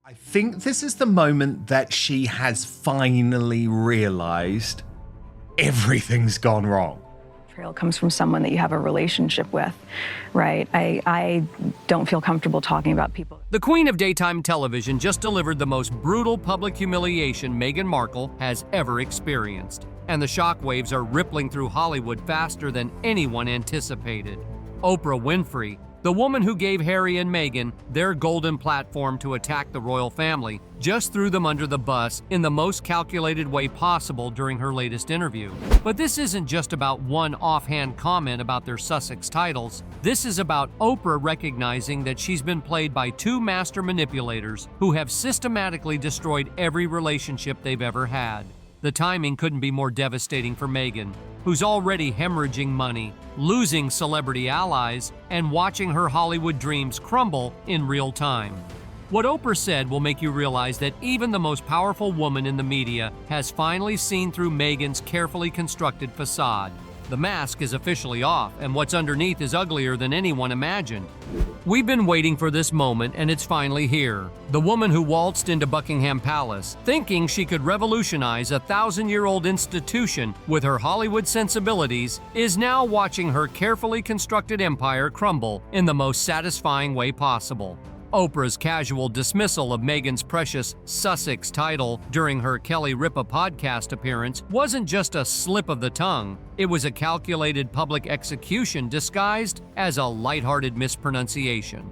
I think this is the moment that she has finally realized everything's gone wrong. Trail comes from someone that you have a relationship with, right? I don't feel comfortable talking about people. The queen of daytime television just delivered the most brutal public humiliation Meghan Markle has ever experienced. And the shockwaves are rippling through Hollywood faster than anyone anticipated. Oprah Winfrey, the woman who gave Harry and Meghan their golden platform to attack the royal family, just threw them under the bus in the most calculated way possible during her latest interview. But this isn't just about one offhand comment about their Sussex titles. This is about Oprah recognizing that she's been played by two master manipulators who have systematically destroyed every relationship they've ever had. The timing couldn't be more devastating for Meghan, who's already hemorrhaging money, losing celebrity allies, and watching her Hollywood dreams crumble in real time. What Oprah said will make you realize that even the most powerful woman in the media has finally seen through Meghan's carefully constructed facade. The mask is officially off, and what's underneath is uglier than anyone imagined. We've been waiting for this moment, and it's finally here. The woman who waltzed into Buckingham Palace, thinking she could revolutionize a 1,000-year-old institution with her Hollywood sensibilities, is now watching her carefully constructed empire crumble in the most satisfying way possible. Oprah's casual dismissal of Meghan's precious Sussex title during her Kelly Ripa podcast appearance wasn't just a slip of the tongue. It was a calculated public execution disguised as a lighthearted mispronunciation.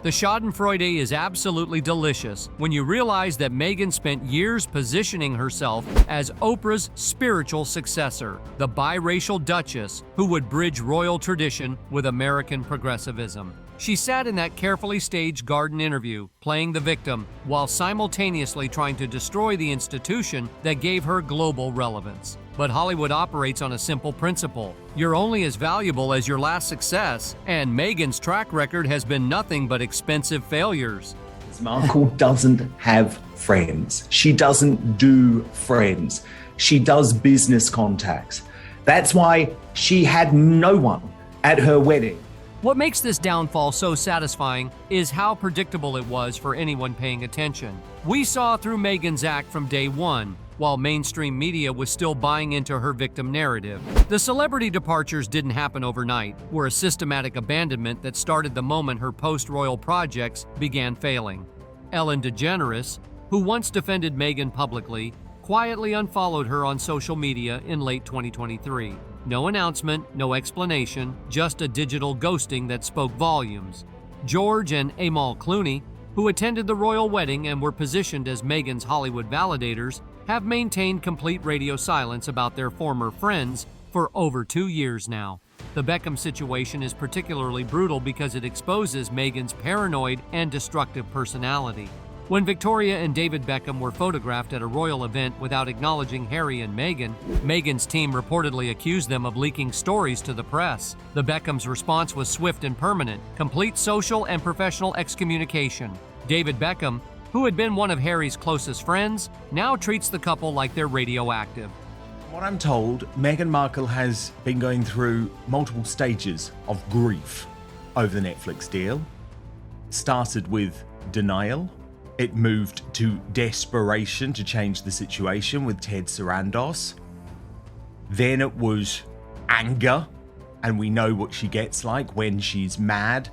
The schadenfreude is absolutely delicious when you realize that Meghan spent years positioning herself as Oprah's spiritual successor, the biracial duchess who would bridge royal tradition with American progressivism. She sat in that carefully staged garden interview, playing the victim, while simultaneously trying to destroy the institution that gave her global relevance. But Hollywood operates on a simple principle. You're only as valuable as your last success, and Meghan's track record has been nothing but expensive failures. Markle doesn't have friends. She doesn't do friends. She does business contacts. That's why she had no one at her wedding. What makes this downfall so satisfying is how predictable it was for anyone paying attention. We saw through Meghan's act from day one, while mainstream media was still buying into her victim narrative. The celebrity departures didn't happen overnight, were a systematic abandonment that started the moment her post-royal projects began failing. Ellen DeGeneres, who once defended Meghan publicly, quietly unfollowed her on social media in late 2023. No announcement, no explanation, just a digital ghosting that spoke volumes. George and Amal Clooney, who attended the royal wedding and were positioned as Meghan's Hollywood validators, have maintained complete radio silence about their former friends for over 2 years now. The Beckham situation is particularly brutal because it exposes Meghan's paranoid and destructive personality. When Victoria and David Beckham were photographed at a royal event without acknowledging Harry and Meghan, Meghan's team reportedly accused them of leaking stories to the press. The Beckhams' response was swift and permanent, complete social and professional excommunication. David Beckham, who had been one of Harry's closest friends, now treats the couple like they're radioactive. What I'm told, Meghan Markle has been going through multiple stages of grief over the Netflix deal. It started with denial. It moved to desperation to change the situation with Ted Sarandos. Then it was anger, and we know what she gets like when she's mad.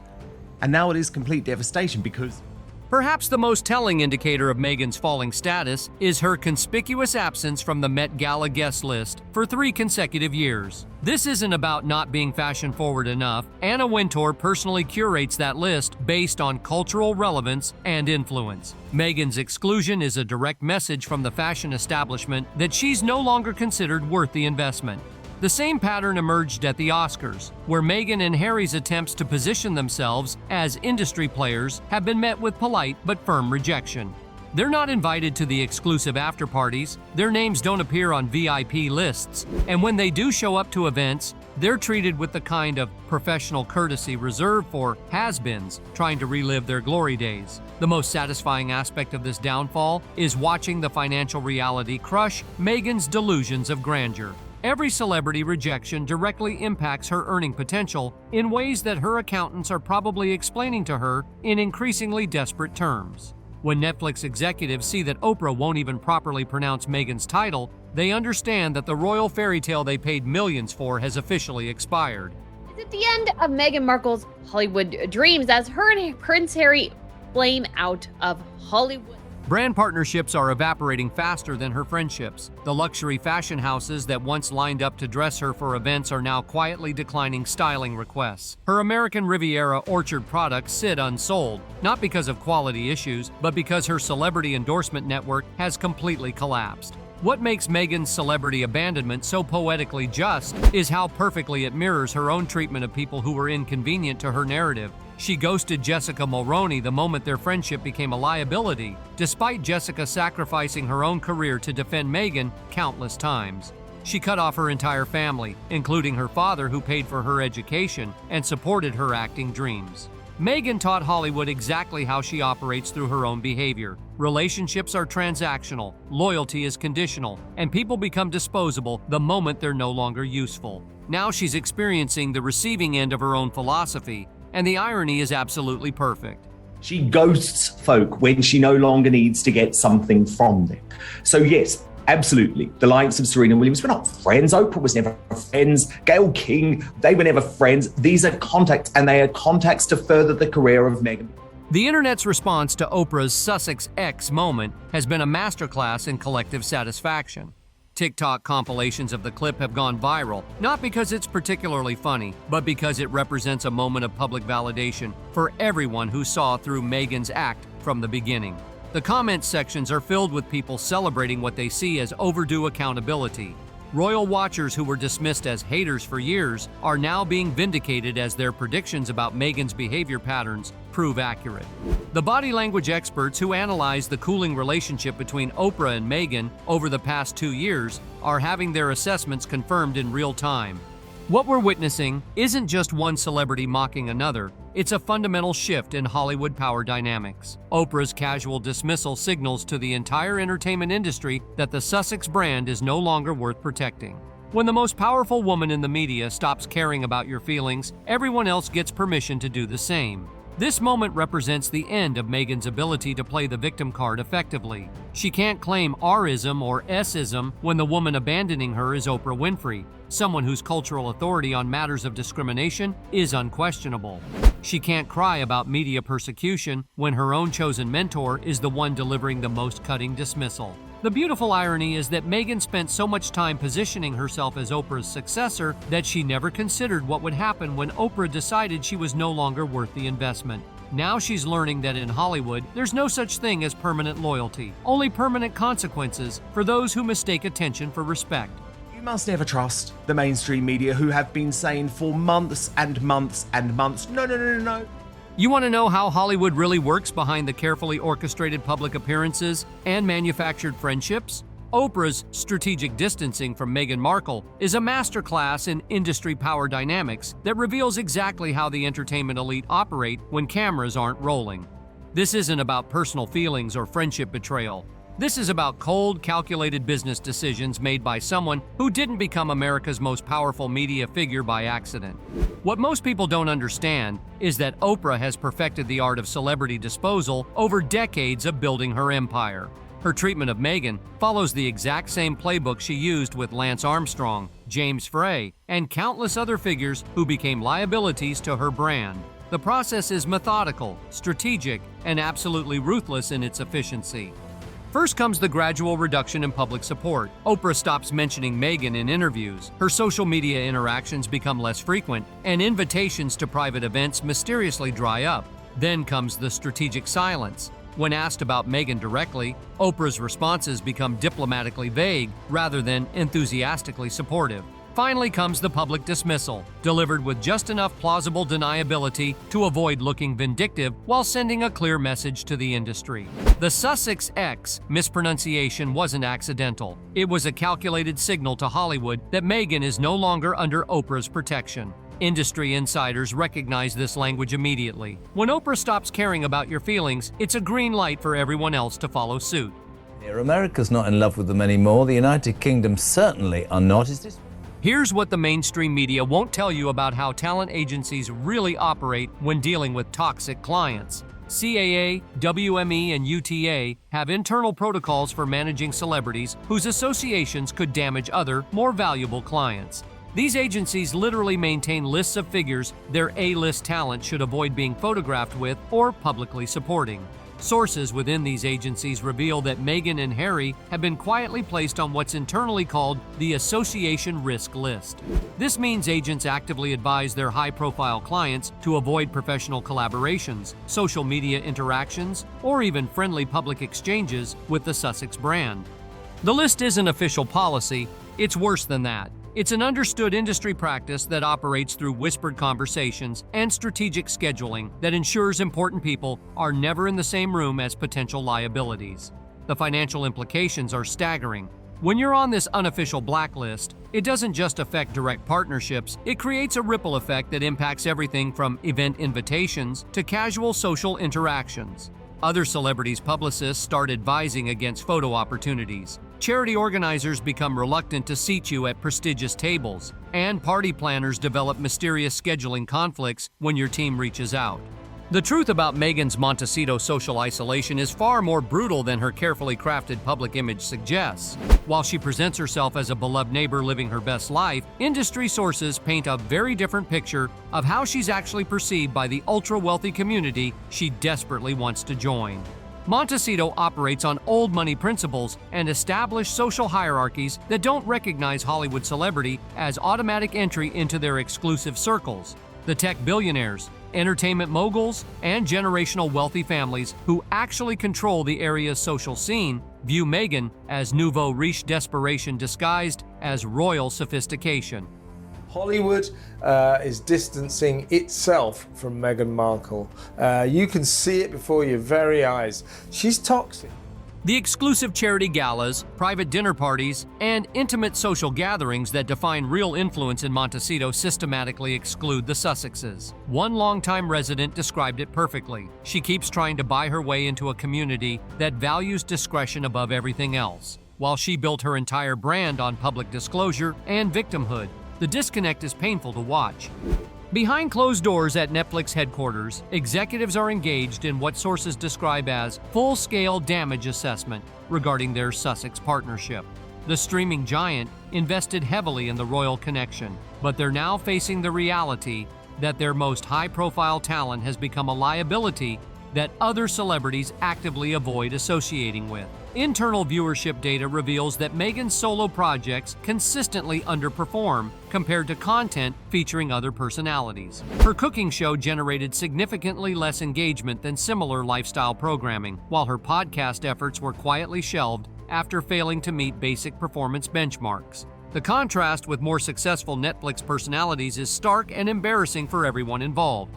And now it is complete devastation because perhaps the most telling indicator of Meghan's falling status is her conspicuous absence from the Met Gala guest list for 3 consecutive years. This isn't about not being fashion-forward enough. Anna Wintour personally curates that list based on cultural relevance and influence. Meghan's exclusion is a direct message from the fashion establishment that she's no longer considered worth the investment. The same pattern emerged at the Oscars, where Meghan and Harry's attempts to position themselves as industry players have been met with polite but firm rejection. They're not invited to the exclusive after-parties, their names don't appear on VIP lists, and when they do show up to events, they're treated with the kind of professional courtesy reserved for has-beens trying to relive their glory days. The most satisfying aspect of this downfall is watching the financial reality crush Meghan's delusions of grandeur. Every celebrity rejection directly impacts her earning potential in ways that her accountants are probably explaining to her in increasingly desperate terms. When Netflix executives see that Oprah won't even properly pronounce Meghan's title, they understand that the royal fairy tale they paid millions for has officially expired. It's at the end of Meghan Markle's Hollywood dreams as her and Prince Harry flame out of Hollywood. Brand partnerships are evaporating faster than her friendships. The luxury fashion houses that once lined up to dress her for events are now quietly declining styling requests. Her American Riviera Orchard products sit unsold, not because of quality issues, but because her celebrity endorsement network has completely collapsed. What makes Meghan's celebrity abandonment so poetically just is how perfectly it mirrors her own treatment of people who were inconvenient to her narrative. She ghosted Jessica Mulroney the moment their friendship became a liability, despite Jessica sacrificing her own career to defend Meghan countless times. She cut off her entire family, including her father who paid for her education and supported her acting dreams. Meghan taught Hollywood exactly how she operates through her own behavior. Relationships are transactional, loyalty is conditional, and people become disposable the moment they're no longer useful. Now she's experiencing the receiving end of her own philosophy, and the irony is absolutely perfect. She ghosts folk when she no longer needs to get something from them. So yes, absolutely. The likes of Serena Williams were not friends. Oprah was never friends. Gayle King, they were never friends. These are contacts, and they are contacts to further the career of Meghan. The internet's response to Oprah's Sussex X moment has been a masterclass in collective satisfaction. TikTok compilations of the clip have gone viral, not because it's particularly funny, but because it represents a moment of public validation for everyone who saw through Meghan's act from the beginning. The comment sections are filled with people celebrating what they see as overdue accountability. Royal watchers who were dismissed as haters for years are now being vindicated as their predictions about Meghan's behavior patterns prove accurate. The body language experts who analyzed the cooling relationship between Oprah and Meghan over the past 2 years are having their assessments confirmed in real time. What we're witnessing isn't just one celebrity mocking another, it's a fundamental shift in Hollywood power dynamics. Oprah's casual dismissal signals to the entire entertainment industry that the Sussex brand is no longer worth protecting. When the most powerful woman in the media stops caring about your feelings, everyone else gets permission to do the same. This moment represents the end of Meghan's ability to play the victim card effectively. She can't claim R-ism or S-ism when the woman abandoning her is Oprah Winfrey, someone whose cultural authority on matters of discrimination is unquestionable. She can't cry about media persecution when her own chosen mentor is the one delivering the most cutting dismissal. The beautiful irony is that Meghan spent so much time positioning herself as Oprah's successor that she never considered what would happen when Oprah decided she was no longer worth the investment. Now she's learning that in Hollywood, there's no such thing as permanent loyalty, only permanent consequences for those who mistake attention for respect. You must never trust the mainstream media who have been saying for months and months and months, no. You want to know how Hollywood really works behind the carefully orchestrated public appearances and manufactured friendships? Oprah's strategic distancing from Meghan Markle is a masterclass in industry power dynamics that reveals exactly how the entertainment elite operate when cameras aren't rolling. This isn't about personal feelings or friendship betrayal. This is about cold, calculated business decisions made by someone who didn't become America's most powerful media figure by accident. What most people don't understand is that Oprah has perfected the art of celebrity disposal over decades of building her empire. Her treatment of Meghan follows the exact same playbook she used with Lance Armstrong, James Frey, and countless other figures who became liabilities to her brand. The process is methodical, strategic, and absolutely ruthless in its efficiency. First comes the gradual reduction in public support. Oprah stops mentioning Meghan in interviews, her social media interactions become less frequent, and invitations to private events mysteriously dry up. Then comes the strategic silence. When asked about Meghan directly, Oprah's responses become diplomatically vague rather than enthusiastically supportive. Finally comes the public dismissal, delivered with just enough plausible deniability to avoid looking vindictive while sending a clear message to the industry. The Sussex X mispronunciation wasn't accidental. It was a calculated signal to Hollywood that Meghan is no longer under Oprah's protection. Industry insiders recognize this language immediately. When Oprah stops caring about your feelings, it's a green light for everyone else to follow suit. America's not in love with them anymore. The United Kingdom certainly are not. Is this... Here's what the mainstream media won't tell you about how talent agencies really operate when dealing with toxic clients. CAA, WME, and UTA have internal protocols for managing celebrities whose associations could damage other, more valuable clients. These agencies literally maintain lists of figures their A-list talent should avoid being photographed with or publicly supporting. Sources within these agencies reveal that Meghan and Harry have been quietly placed on what's internally called the Association Risk List. This means agents actively advise their high-profile clients to avoid professional collaborations, social media interactions, or even friendly public exchanges with the Sussex brand. The list isn't official policy, it's worse than that. It's an understood industry practice that operates through whispered conversations and strategic scheduling that ensures important people are never in the same room as potential liabilities. The financial implications are staggering. When you're on this unofficial blacklist, it doesn't just affect direct partnerships, it creates a ripple effect that impacts everything from event invitations to casual social interactions. Other celebrities' publicists start advising against photo opportunities. Charity organizers become reluctant to seat you at prestigious tables, and party planners develop mysterious scheduling conflicts when your team reaches out. The truth about Meghan's Montecito social isolation is far more brutal than her carefully crafted public image suggests. While she presents herself as a beloved neighbor living her best life, industry sources paint a very different picture of how she's actually perceived by the ultra-wealthy community she desperately wants to join. Montecito operates on old money principles and established social hierarchies that don't recognize Hollywood celebrity as automatic entry into their exclusive circles. The tech billionaires, entertainment moguls, and generational wealthy families who actually control the area's social scene view Meghan as nouveau riche desperation disguised as royal sophistication. Hollywood is distancing itself from Meghan Markle. You can see it before your very eyes. She's toxic. The exclusive charity galas, private dinner parties, and intimate social gatherings that define real influence in Montecito systematically exclude the Sussexes. One longtime resident described it perfectly. She keeps trying to buy her way into a community that values discretion above everything else, while she built her entire brand on public disclosure and victimhood. The disconnect is painful to watch. Behind closed doors at Netflix headquarters, executives are engaged in what sources describe as full-scale damage assessment regarding their Sussex partnership. The streaming giant invested heavily in the royal connection, but they're now facing the reality that their most high-profile talent has become a liability that other celebrities actively avoid associating with. Internal viewership data reveals that Meghan's solo projects consistently underperform compared to content featuring other personalities. Her cooking show generated significantly less engagement than similar lifestyle programming, while her podcast efforts were quietly shelved after failing to meet basic performance benchmarks. The contrast with more successful Netflix personalities is stark and embarrassing for everyone involved.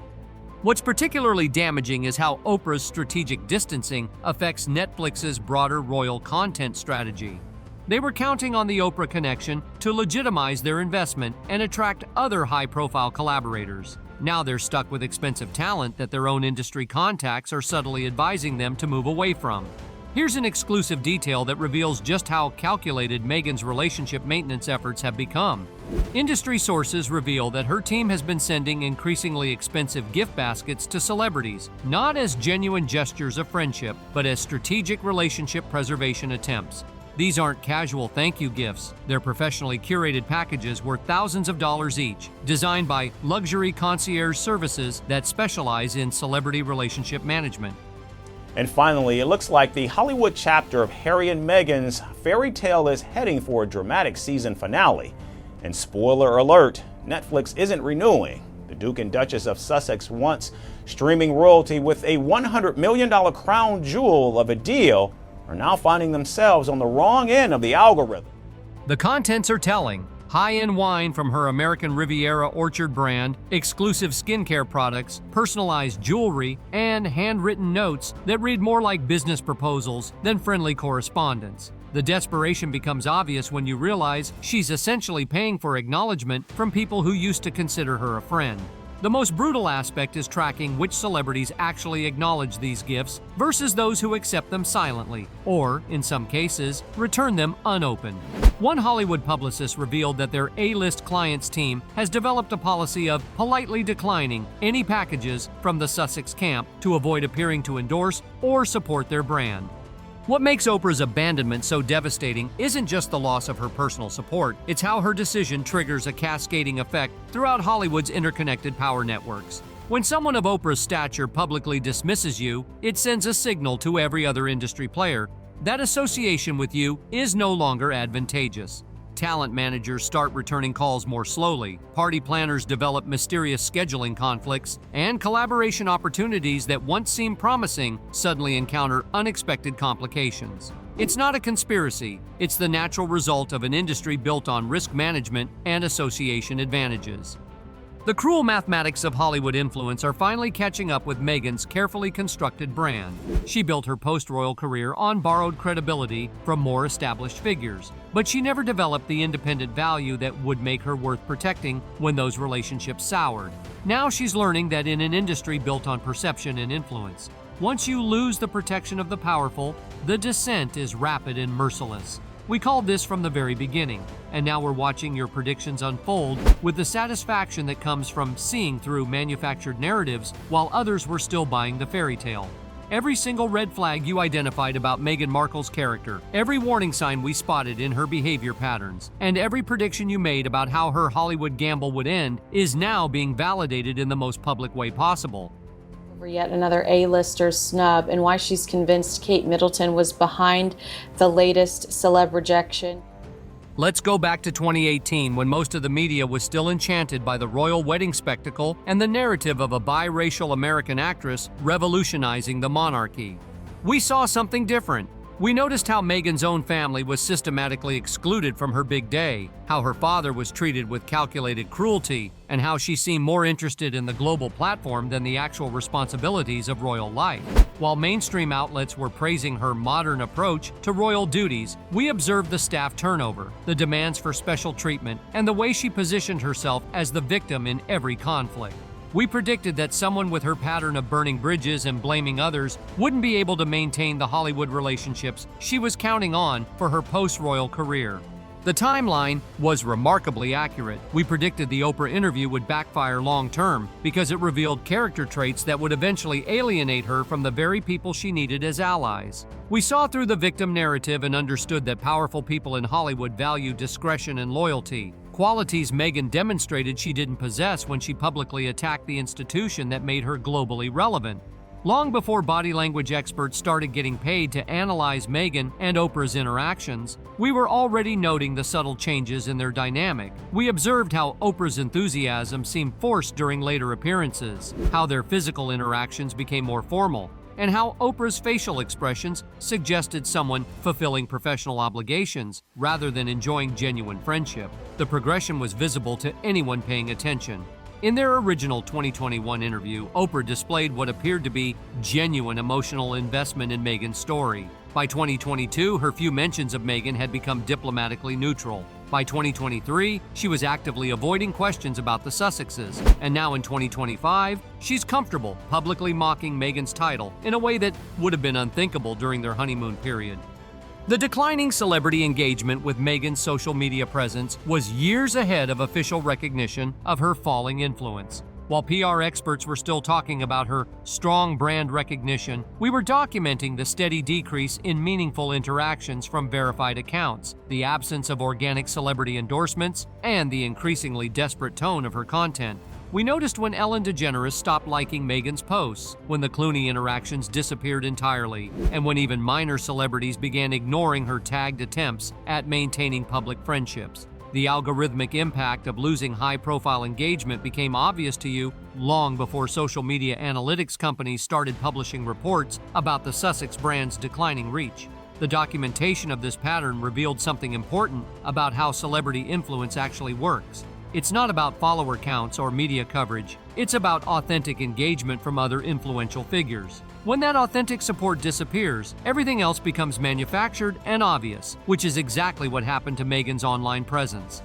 What's particularly damaging is how Oprah's strategic distancing affects Netflix's broader royal content strategy. They were counting on the Oprah connection to legitimize their investment and attract other high-profile collaborators. Now they're stuck with expensive talent that their own industry contacts are subtly advising them to move away from. Here's an exclusive detail that reveals just how calculated Meghan's relationship maintenance efforts have become. Industry sources reveal that her team has been sending increasingly expensive gift baskets to celebrities, not as genuine gestures of friendship, but as strategic relationship preservation attempts. These aren't casual thank you gifts. They're professionally curated packages worth thousands of dollars each, designed by luxury concierge services that specialize in celebrity relationship management. And finally, it looks like the Hollywood chapter of Harry and Meghan's fairy tale is heading for a dramatic season finale. And spoiler alert, Netflix isn't renewing. The Duke and Duchess of Sussex, once streaming royalty with a $100 million crown jewel of a deal, are now finding themselves on the wrong end of the algorithm. The contents are telling. High-end wine from her American Riviera Orchard brand, exclusive skincare products, personalized jewelry, and handwritten notes that read more like business proposals than friendly correspondence. The desperation becomes obvious when you realize she's essentially paying for acknowledgement from people who used to consider her a friend. The most brutal aspect is tracking which celebrities actually acknowledge these gifts versus those who accept them silently, or, in some cases, return them unopened. One Hollywood publicist revealed that their A-list clients team has developed a policy of politely declining any packages from the Sussex camp to avoid appearing to endorse or support their brand. What makes Oprah's abandonment so devastating isn't just the loss of her personal support, it's how her decision triggers a cascading effect throughout Hollywood's interconnected power networks. When someone of Oprah's stature publicly dismisses you, it sends a signal to every other industry player that association with you is no longer advantageous. Talent managers start returning calls more slowly, party planners develop mysterious scheduling conflicts, and collaboration opportunities that once seemed promising suddenly encounter unexpected complications. It's not a conspiracy, it's the natural result of an industry built on risk management and association advantages. The cruel mathematics of Hollywood influence are finally catching up with Meghan's carefully constructed brand. She built her post-royal career on borrowed credibility from more established figures, but she never developed the independent value that would make her worth protecting when those relationships soured. Now she's learning that in an industry built on perception and influence, once you lose the protection of the powerful, the descent is rapid and merciless. We called this from the very beginning, and now we're watching your predictions unfold with the satisfaction that comes from seeing through manufactured narratives while others were still buying the fairy tale. Every single red flag you identified about Meghan Markle's character, every warning sign we spotted in her behavior patterns, and every prediction you made about how her Hollywood gamble would end is now being validated in the most public way possible. Yet another A-lister snub, and why she's convinced Kate Middleton was behind the latest celeb rejection. Let's go back to 2018 when most of the media was still enchanted by the royal wedding spectacle and the narrative of a biracial American actress revolutionizing the monarchy. We saw something different. We noticed how Meghan's own family was systematically excluded from her big day, how her father was treated with calculated cruelty, and how she seemed more interested in the global platform than the actual responsibilities of royal life. While mainstream outlets were praising her modern approach to royal duties, we observed the staff turnover, the demands for special treatment, and the way she positioned herself as the victim in every conflict. We predicted that someone with her pattern of burning bridges and blaming others wouldn't be able to maintain the Hollywood relationships she was counting on for her post-royal career. The timeline was remarkably accurate. We predicted the Oprah interview would backfire long-term because it revealed character traits that would eventually alienate her from the very people she needed as allies. We saw through the victim narrative and understood that powerful people in Hollywood value discretion and loyalty, qualities Meghan demonstrated she didn't possess when she publicly attacked the institution that made her globally relevant. Long before body language experts started getting paid to analyze Meghan and Oprah's interactions, we were already noting the subtle changes in their dynamic. We observed how Oprah's enthusiasm seemed forced during later appearances, how their physical interactions became more formal, and how Oprah's facial expressions suggested someone fulfilling professional obligations rather than enjoying genuine friendship. The progression was visible to anyone paying attention. In their original 2021 interview, Oprah displayed what appeared to be genuine emotional investment in Meghan's story. By 2022, her few mentions of Meghan had become diplomatically neutral. By 2023, she was actively avoiding questions about the Sussexes. And now in 2025, she's comfortable publicly mocking Meghan's title in a way that would have been unthinkable during their honeymoon period. The declining celebrity engagement with Meghan's social media presence was years ahead of official recognition of her falling influence. While PR experts were still talking about her strong brand recognition, we were documenting the steady decrease in meaningful interactions from verified accounts, the absence of organic celebrity endorsements, and the increasingly desperate tone of her content. We noticed when Ellen DeGeneres stopped liking Meghan's posts, when the Clooney interactions disappeared entirely, and when even minor celebrities began ignoring her tagged attempts at maintaining public friendships. The algorithmic impact of losing high-profile engagement became obvious to you long before social media analytics companies started publishing reports about the Sussex brand's declining reach. The documentation of this pattern revealed something important about how celebrity influence actually works. It's not about follower counts or media coverage. It's about authentic engagement from other influential figures. When that authentic support disappears, everything else becomes manufactured and obvious, which is exactly what happened to Meghan's online presence.